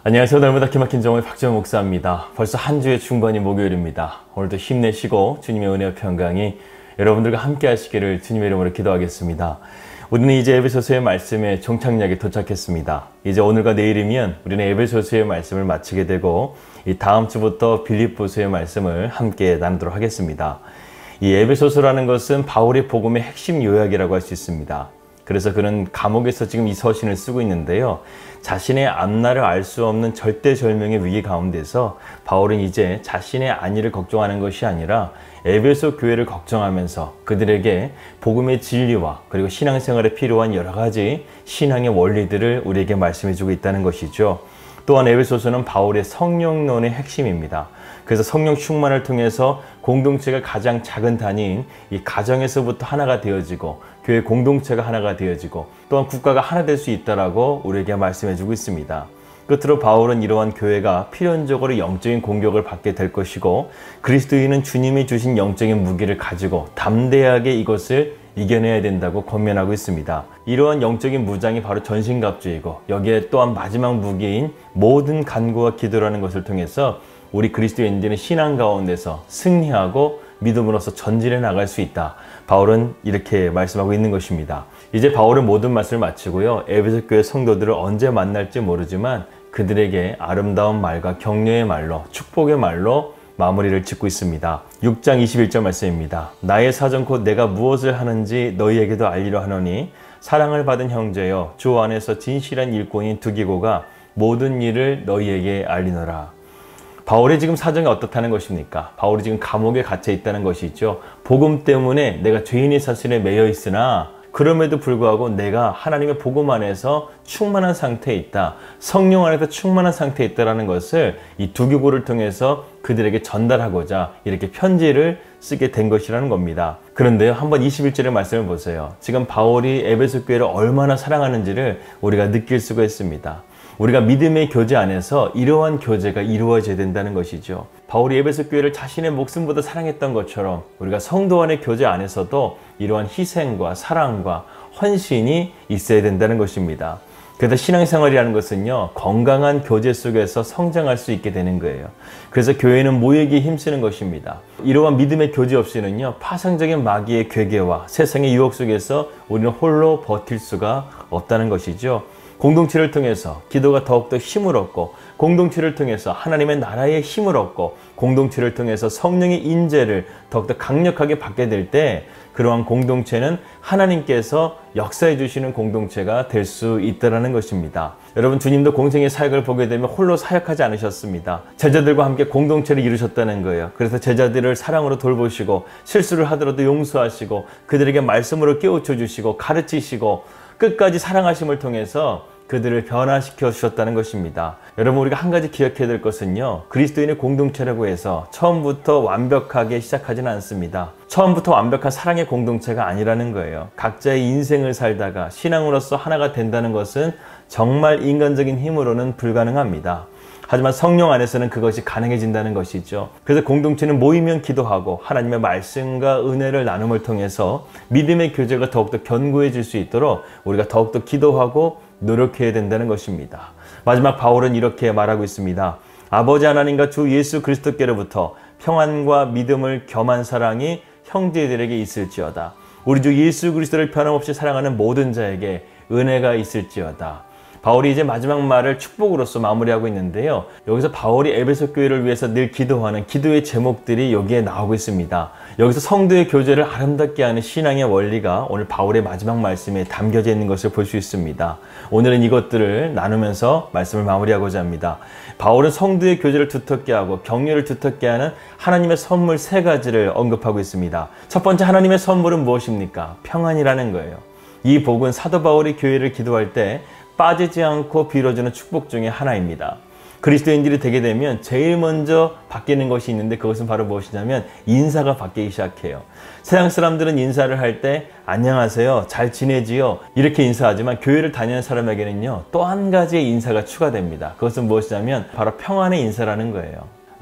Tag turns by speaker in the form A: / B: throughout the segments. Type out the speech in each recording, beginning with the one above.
A: 안녕하세요. 날마다 기막힌 정오의 박재원 목사입니다. 벌써 한 주의 중반이 목요일입니다. 오늘도 힘내시고 주님의 은혜와 평강이 여러분들과 함께 하시기를 주님의 이름으로 기도하겠습니다. 우리는 이제 에베소서의 말씀에 종착역에 도착했습니다. 이제 오늘과 내일이면 우리는 에베소서의 말씀을 마치게 되고 이 다음 주부터 빌립보서의 말씀을 함께 나누도록 하겠습니다. 이 에베소서라는 것은 바울의 복음의 핵심 요약이라고 할 수 있습니다. 그래서 그는 감옥에서 지금 이 서신을 쓰고 있는데요. 자신의 앞날을 알 수 없는 절대절명의 위기 가운데서 바울은 이제 자신의 안위를 걱정하는 것이 아니라 에베소 교회를 걱정하면서 그들에게 복음의 진리와 그리고 신앙생활에 필요한 여러 가지 신앙의 원리들을 우리에게 말씀해주고 있다는 것이죠. 또한 에베소서는 바울의 성령론의 핵심입니다. 그래서 성령 충만을 통해서 공동체가 가장 작은 단위인 이 가정에서부터 하나가 되어지고 교회 공동체가 하나가 되어지고 또한 국가가 하나 될 수 있다라고 우리에게 말씀해주고 있습니다. 끝으로 바울은 이러한 교회가 필연적으로 영적인 공격을 받게 될 것이고 그리스도인은 주님이 주신 영적인 무기를 가지고 담대하게 이것을 이겨내야 된다고 권면하고 있습니다. 이러한 영적인 무장이 바로 전신갑주이고 여기에 또한 마지막 무기인 모든 간구와 기도라는 것을 통해서 우리 그리스도인들은 신앙 가운데서 승리하고 믿음으로써 전진해 나갈 수 있다. 바울은 이렇게 말씀하고 있는 것입니다. 이제 바울은 모든 말씀을 마치고요. 에베소 교회 성도들을 언제 만날지 모르지만 그들에게 아름다운 말과 격려의 말로 축복의 말로 마무리를 짓고 있습니다. 6장 21절 말씀입니다. 나의 사정 곧 내가 무엇을 하는지 너희에게도 알리려 하노니 사랑을 받은 형제여 주 안에서 진실한 일꾼인 두기고가 모든 일을 너희에게 알리노라. 바울이 지금 사정이 어떻다는 것입니까? 바울이 지금 감옥에 갇혀 있다는 것이죠. 복음 때문에 내가 죄인의 사슬에 매여 있으나 그럼에도 불구하고 내가 하나님의 복음 안에서 충만한 상태에 있다. 성령 안에서 충만한 상태에 있다는 것을 이 두기고를 통해서 그들에게 전달하고자 이렇게 편지를 쓰게 된 것이라는 겁니다. 그런데요, 한번 21절의 말씀을 보세요. 지금 바울이 에베소 교회를 얼마나 사랑하는지를 우리가 느낄 수가 있습니다. 우리가 믿음의 교제 안에서 이러한 교제가 이루어져야 된다는 것이죠. 바울이 에베소 교회를 자신의 목숨보다 사랑했던 것처럼 우리가 성도 안의 교제 안에서도 이러한 희생과 사랑과 헌신이 있어야 된다는 것입니다. 그래서 신앙생활이라는 것은요, 건강한 교제 속에서 성장할 수 있게 되는 거예요. 그래서 교회는 모이기에 힘쓰는 것입니다. 이러한 믿음의 교제 없이는요, 파상적인 마귀의 괴계와 세상의 유혹 속에서 우리는 홀로 버틸 수가 없다는 것이죠. 공동체를 통해서 기도가 더욱더 힘을 얻고 공동체를 통해서 하나님의 나라의 힘을 얻고 공동체를 통해서 성령의 인재를 더욱더 강력하게 받게 될 때 그러한 공동체는 하나님께서 역사해 주시는 공동체가 될 수 있다는 것입니다. 여러분, 주님도 공생의 사역을 보게 되면 홀로 사역하지 않으셨습니다. 제자들과 함께 공동체를 이루셨다는 거예요. 그래서 제자들을 사랑으로 돌보시고 실수를 하더라도 용서하시고 그들에게 말씀으로 깨우쳐 주시고 가르치시고 끝까지 사랑하심을 통해서 그들을 변화시켜 주셨다는 것입니다. 여러분, 우리가 한 가지 기억해야 될 것은요, 그리스도인의 공동체라고 해서 처음부터 완벽하게 시작하지는 않습니다. 처음부터 완벽한 사랑의 공동체가 아니라는 거예요. 각자의 인생을 살다가 신앙으로서 하나가 된다는 것은 정말 인간적인 힘으로는 불가능합니다. 하지만 성령 안에서는 그것이 가능해진다는 것이죠. 그래서 공동체는 모이면 기도하고 하나님의 말씀과 은혜를 나눔을 통해서 믿음의 교제가 더욱더 견고해질 수 있도록 우리가 더욱더 기도하고 노력해야 된다는 것입니다. 마지막 바울은 이렇게 말하고 있습니다. 아버지 하나님과 주 예수 그리스도께로부터 평안과 믿음을 겸한 사랑이 형제들에게 있을지어다. 우리 주 예수 그리스도를 변함없이 사랑하는 모든 자에게 은혜가 있을지어다. 바울이 이제 마지막 말을 축복으로서 마무리하고 있는데요. 여기서 바울이 에베소 교회를 위해서 늘 기도하는 기도의 제목들이 여기에 나오고 있습니다. 여기서 성도의 교제를 아름답게 하는 신앙의 원리가 오늘 바울의 마지막 말씀에 담겨져 있는 것을 볼 수 있습니다. 오늘은 이것들을 나누면서 말씀을 마무리하고자 합니다. 바울은 성도의 교제를 두텁게 하고 격려를 두텁게 하는 하나님의 선물 3가지를 언급하고 있습니다. 첫 번째, 하나님의 선물은 무엇입니까? 평안이라는 거예요. 이 복은 사도 바울이 교회를 기도할 때 빠지지 않고 빌어주는 축복 중에 하나입니다. 그리스도인들이 되게 되면 제일 먼저 바뀌는 것이 있는데 그것은 바로 무엇이냐면 인사가 바뀌기 시작해요. 세상 사람들은 인사를 할 때 안녕하세요, 잘 지내지요 이렇게 인사하지만 교회를 다니는 사람에게는요, 또 한 가지의 인사가 추가됩니다. 그것은 무엇이냐면 바로 평안의 인사라는 거예요.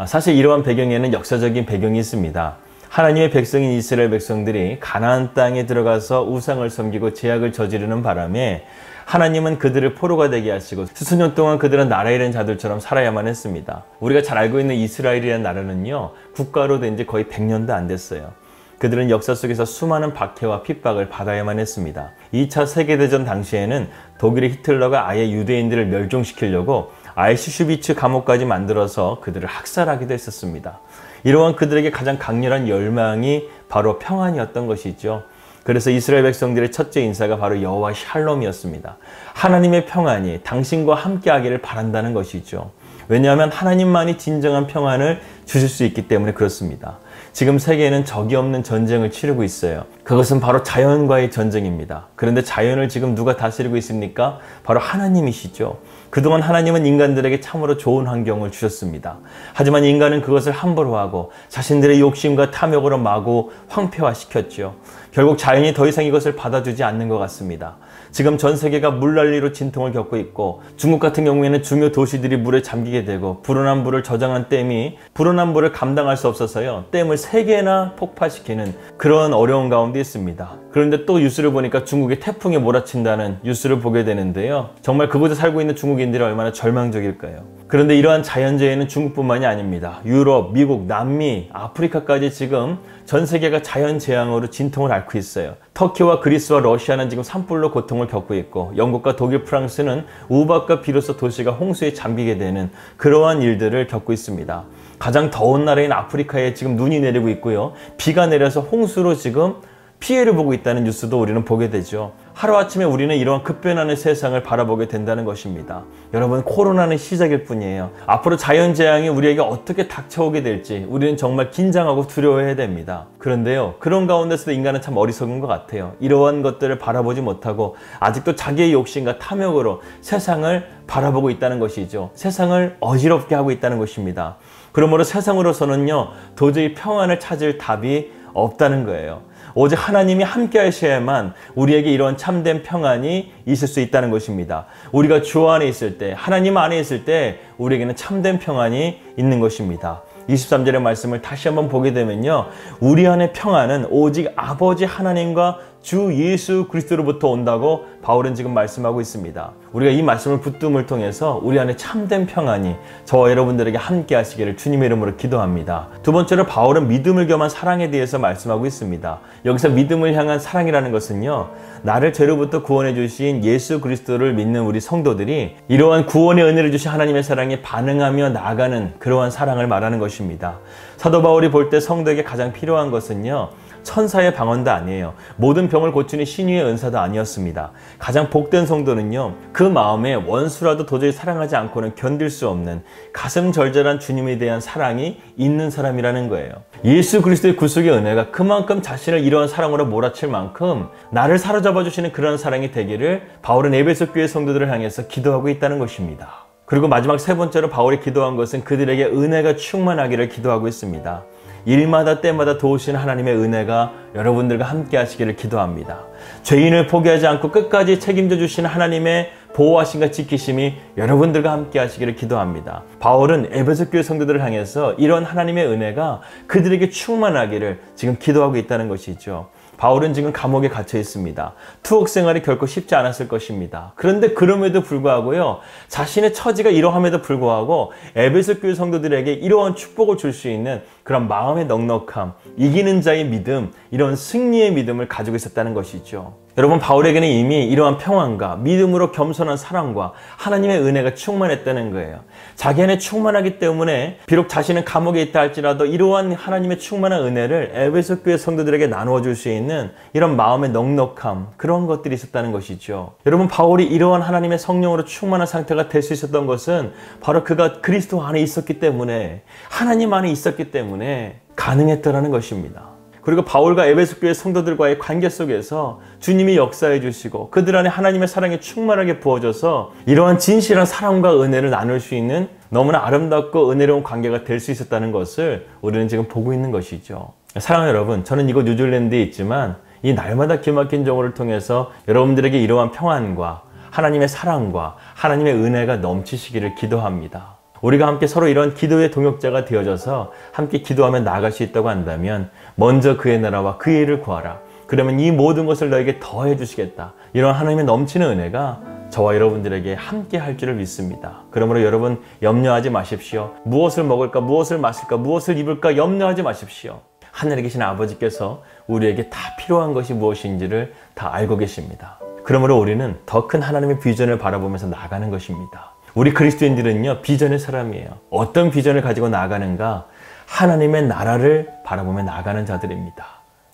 A: 사실 이러한 배경에는 역사적인 배경이 있습니다. 하나님의 백성인 이스라엘 백성들이 가나안 땅에 들어가서 우상을 섬기고 죄악을 저지르는 바람에 하나님은 그들을 포로가 되게 하시고 수수년 동안 그들은 나라 잃은 자들처럼 살아야만 했습니다. 우리가 잘 알고 있는 이스라엘이라는 나라는요, 국가로 된 지 거의 100년도 안 됐어요. 그들은 역사 속에서 수많은 박해와 핍박을 받아야만 했습니다. 2차 세계대전 당시에는 독일의 히틀러가 아예 유대인들을 멸종시키려고 아이슈비츠 감옥까지 만들어서 그들을 학살하기도 했었습니다. 이러한 그들에게 가장 강렬한 열망이 바로 평안이었던 것이죠. 그래서 이스라엘 백성들의 첫째 인사가 바로 여호와 샬롬이었습니다. 하나님의 평안이 당신과 함께하기를 바란다는 것이죠. 왜냐하면 하나님만이 진정한 평안을 주실 수 있기 때문에 그렇습니다. 지금 세계에는 적이 없는 전쟁을 치르고 있어요. 그것은 바로 자연과의 전쟁입니다. 그런데 자연을 지금 누가 다스리고 있습니까? 바로 하나님이시죠. 그동안 하나님은 인간들에게 참으로 좋은 환경을 주셨습니다. 하지만 인간은 그것을 함부로 하고 자신들의 욕심과 탐욕으로 마구 황폐화시켰죠. 결국 자연이 더 이상 이것을 받아주지 않는 것 같습니다. 지금 전 세계가 물난리로 진통을 겪고 있고, 중국 같은 경우에는 중요 도시들이 물에 잠기게 되고, 불어난 물을 저장한 댐이 불어난 물을 감당할 수 없어서요, 댐을 3개나 폭파시키는 그런 어려운 가운데 있습니다. 그런데 또 뉴스를 보니까 중국에 태풍이 몰아친다는 뉴스를 보게 되는데요, 정말 그곳에 살고 있는 중국인들이 얼마나 절망적일까요? 그런데 이러한 자연재해는 중국뿐만이 아닙니다. 유럽, 미국, 남미, 아프리카까지 지금 전 세계가 자연재앙으로 진통을 앓고 있어요. 터키와 그리스와 러시아는 지금 산불로 고통을 겪고 있고, 영국과 독일, 프랑스는 우박과 비로소 도시가 홍수에 잠기게 되는 그러한 일들을 겪고 있습니다. 가장 더운 나라인 아프리카에 지금 눈이 내리고 있고요, 비가 내려서 홍수로 지금 피해를 보고 있다는 뉴스도 우리는 보게 되죠. 하루아침에 우리는 이러한 급변하는 세상을 바라보게 된다는 것입니다. 여러분, 코로나는 시작일 뿐이에요. 앞으로 자연재앙이 우리에게 어떻게 닥쳐오게 될지 우리는 정말 긴장하고 두려워해야 됩니다. 그런데요, 그런 가운데서도 인간은 참 어리석은 것 같아요. 이러한 것들을 바라보지 못하고 아직도 자기의 욕심과 탐욕으로 세상을 바라보고 있다는 것이죠. 세상을 어지럽게 하고 있다는 것입니다. 그러므로 세상으로서는요, 도저히 평안을 찾을 답이 없다는 거예요. 오직 하나님이 함께 하셔야만 우리에게 이런 참된 평안이 있을 수 있다는 것입니다. 우리가 주 안에 있을 때, 하나님 안에 있을 때 우리에게는 참된 평안이 있는 것입니다. 23절의 말씀을 다시 한번 보게 되면요, 우리 안의 평안은 오직 아버지 하나님과 주 예수 그리스도로부터 온다고 바울은 지금 말씀하고 있습니다. 우리가 이 말씀을 붙듦을 통해서 우리 안에 참된 평안이 저와 여러분들에게 함께 하시기를 주님의 이름으로 기도합니다. 두 번째로 바울은 믿음을 겸한 사랑에 대해서 말씀하고 있습니다. 여기서 믿음을 향한 사랑이라는 것은요, 나를 죄로부터 구원해 주신 예수 그리스도를 믿는 우리 성도들이 이러한 구원의 은혜를 주신 하나님의 사랑에 반응하며 나아가는 그러한 사랑을 말하는 것입니다. 사도 바울이 볼 때 성도에게 가장 필요한 것은요, 천사의 방언도 아니에요. 모든 병을 고치는 신유의 은사도 아니었습니다. 가장 복된 성도는요, 그 마음에 원수라도 도저히 사랑하지 않고는 견딜 수 없는 가슴 절절한 주님에 대한 사랑이 있는 사람이라는 거예요. 예수 그리스도의 구속의 은혜가 그만큼 자신을 이러한 사랑으로 몰아칠 만큼 나를 사로잡아 주시는 그런 사랑이 되기를 바울은 에베소 교회 성도들을 향해서 기도하고 있다는 것입니다. 그리고 마지막 세 번째로 바울이 기도한 것은 그들에게 은혜가 충만하기를 기도하고 있습니다. 일마다 때마다 도우시는 하나님의 은혜가 여러분들과 함께 하시기를 기도합니다. 죄인을 포기하지 않고 끝까지 책임져 주시는 하나님의 보호하심과 지키심이 여러분들과 함께 하시기를 기도합니다. 바울은 에베소 교회 성도들을 향해서 이런 하나님의 은혜가 그들에게 충만하기를 지금 기도하고 있다는 것이죠. 바울은 지금 감옥에 갇혀 있습니다. 투옥 생활이 결코 쉽지 않았을 것입니다. 그런데 그럼에도 불구하고요, 자신의 처지가 이러함에도 불구하고 에베소 교회 성도들에게 이러한 축복을 줄 수 있는 그런 마음의 넉넉함, 이기는 자의 믿음, 이런 승리의 믿음을 가지고 있었다는 것이죠. 여러분, 바울에게는 이미 이러한 평안과 믿음으로 겸손한 사랑과 하나님의 은혜가 충만했다는 거예요. 자기 안에 충만하기 때문에 비록 자신은 감옥에 있다 할지라도 이러한 하나님의 충만한 은혜를 에베소 교회 성도들에게 나누어 줄 수 있는 이런 마음의 넉넉함, 그런 것들이 있었다는 것이죠. 여러분, 바울이 이러한 하나님의 성령으로 충만한 상태가 될 수 있었던 것은 바로 그가 그리스도 안에 있었기 때문에, 하나님 안에 있었기 때문에 가능했더라는 것입니다. 그리고 바울과 에베소 교회 성도들과의 관계 속에서 주님이 역사해 주시고 그들 안에 하나님의 사랑이 충만하게 부어져서 이러한 진실한 사랑과 은혜를 나눌 수 있는 너무나 아름답고 은혜로운 관계가 될 수 있었다는 것을 우리는 지금 보고 있는 것이죠. 사랑하는 여러분, 저는 이곳 뉴질랜드에 있지만 이 날마다 기막힌 정오를 통해서 여러분들에게 이러한 평안과 하나님의 사랑과 하나님의 은혜가 넘치시기를 기도합니다. 우리가 함께 서로 이런 기도의 동역자가 되어져서 함께 기도하며 나아갈 수 있다고 한다면 먼저 그의 나라와 그의 일을 구하라. 그러면 이 모든 것을 너에게 더해 주시겠다. 이런 하나님의 넘치는 은혜가 저와 여러분들에게 함께 할 줄을 믿습니다. 그러므로 여러분 염려하지 마십시오. 무엇을 먹을까, 무엇을 마실까, 무엇을 입을까 염려하지 마십시오. 하늘에 계신 아버지께서 우리에게 다 필요한 것이 무엇인지를 다 알고 계십니다. 그러므로 우리는 더 큰 하나님의 비전을 바라보면서 나아가는 것입니다. 우리 그리스도인들은요, 비전의 사람이에요. 어떤 비전을 가지고 나아가는가? 하나님의 나라를 바라보며 나아가는 자들입니다.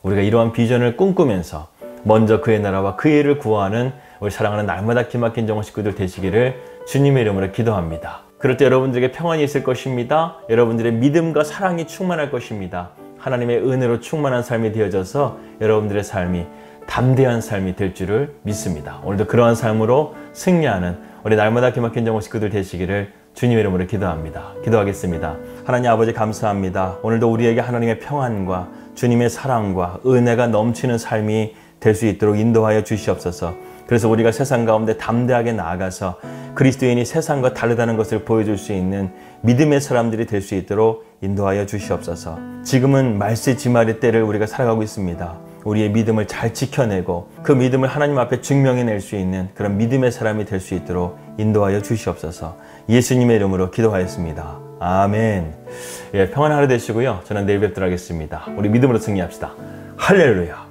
A: 우리가 이러한 비전을 꿈꾸면서 먼저 그의 나라와 그의 일을 구하는 우리 사랑하는 날마다 기막힌 정원 식구들 되시기를 주님의 이름으로 기도합니다. 그럴 때 여러분들에게 평안이 있을 것입니다. 여러분들의 믿음과 사랑이 충만할 것입니다. 하나님의 은혜로 충만한 삶이 되어져서 여러분들의 삶이 담대한 삶이 될 줄을 믿습니다. 오늘도 그러한 삶으로 승리하는 우리 날마다 기막힌 정원 식구들 되시기를 주님의 이름으로 기도합니다. 기도하겠습니다. 하나님 아버지 감사합니다. 오늘도 우리에게 하나님의 평안과 주님의 사랑과 은혜가 넘치는 삶이 될 수 있도록 인도하여 주시옵소서. 그래서 우리가 세상 가운데 담대하게 나아가서 그리스도인이 세상과 다르다는 것을 보여줄 수 있는 믿음의 사람들이 될 수 있도록 인도하여 주시옵소서. 지금은 말세지말의 때를 우리가 살아가고 있습니다. 우리의 믿음을 잘 지켜내고 그 믿음을 하나님 앞에 증명해낼 수 있는 그런 믿음의 사람이 될 수 있도록 인도하여 주시옵소서. 예수님의 이름으로 기도하였습니다. 아멘. 평안한 하루 되시고요. 저는 내일 뵙도록 하겠습니다. 우리 믿음으로 승리합시다. 할렐루야.